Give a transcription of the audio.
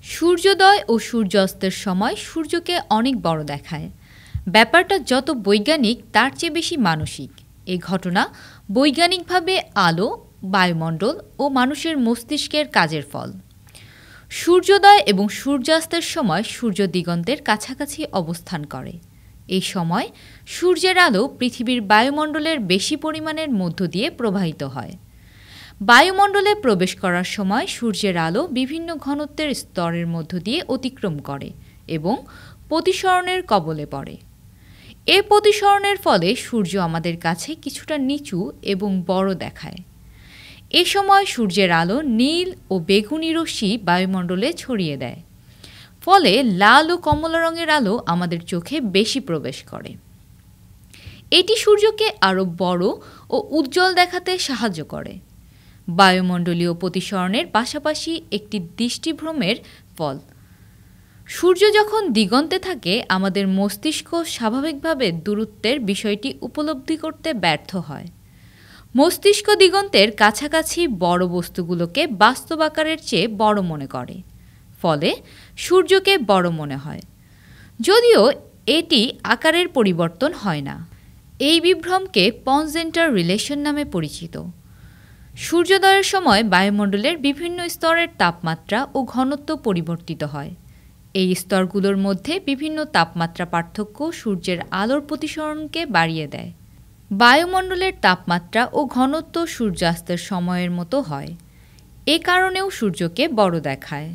সূর্যোদয় ও সূর্যাস্তের সময় সূর্যকে অনেক বড় দেখায়। ব্যাপারটা যত বৈজ্ঞানিক তার চেয়ে বেশি মানসিক। এই ঘটনা বৈজ্ঞানিকভাবে আলো, বায়ুমণ্ডল ও মানুষের মস্তিষ্কের কাজের ফল। সূর্যোদয় এবং সূর্যাস্তের সময় সূর্য দিগন্তের কাছাকাছি অবস্থান করে। এই সময় সূর্যের আলো পৃথিবীর বায়ুমণ্ডলের বেশি পরিমাণের মধ্য দিয়ে প্রবাহিত হয়। বায়ুমণ্ডলে প্রবেশ করার সময় সূর্যের আলো বিভিন্ন ঘনত্বের স্তরের মধ্য দিয়ে অতিক্রম করে এবং প্রতিসরণের কবলে পড়ে। এ প্রতিসরণের ফলে সূর্য আমাদের কাছে কিছুটা নিচু এবং বড় দেখায়। এ সময় সূর্যের আলো নীল ও বেগুনি রশ্মি বায়ুমণ্ডলে ছড়িয়ে দেয়, ফলে লাল ও কমলা রঙের আলো আমাদের চোখে বেশি প্রবেশ করে। এটি সূর্যকে আরও বড় ও উজ্জ্বল দেখাতে সাহায্য করে। বায়ুমণ্ডলীয় প্রতিসরণের পাশাপাশি একটি দৃষ্টিভ্রমের ফল। সূর্য যখন দিগন্তে থাকে, আমাদের মস্তিষ্ক স্বাভাবিকভাবে দূরত্বের বিষয়টি উপলব্ধি করতে ব্যর্থ হয়। মস্তিষ্ক দিগন্তের কাছাকাছি বড় বস্তুগুলোকে বাস্তব আকারের চেয়ে বড় মনে করে, ফলে সূর্যকে বড় মনে হয়, যদিও এটি আকারের পরিবর্তন হয় না। এই বিভ্রমকে পঞ্জেন্টাল রিলেশন নামে পরিচিত। সূর্যোদয়ের সময় বায়ুমণ্ডলের বিভিন্ন স্তরের তাপমাত্রা ও ঘনত্ব পরিবর্তিত হয়। এই স্তরগুলোর মধ্যে বিভিন্ন তাপমাত্রা পার্থক্য সূর্যের আলোর প্রতিসরণকে বাড়িয়ে দেয়। বায়ুমণ্ডলের তাপমাত্রা ও ঘনত্ব সূর্যাস্তের সময়ের মতো হয়। এ কারণেও সূর্যকে বড় দেখায়।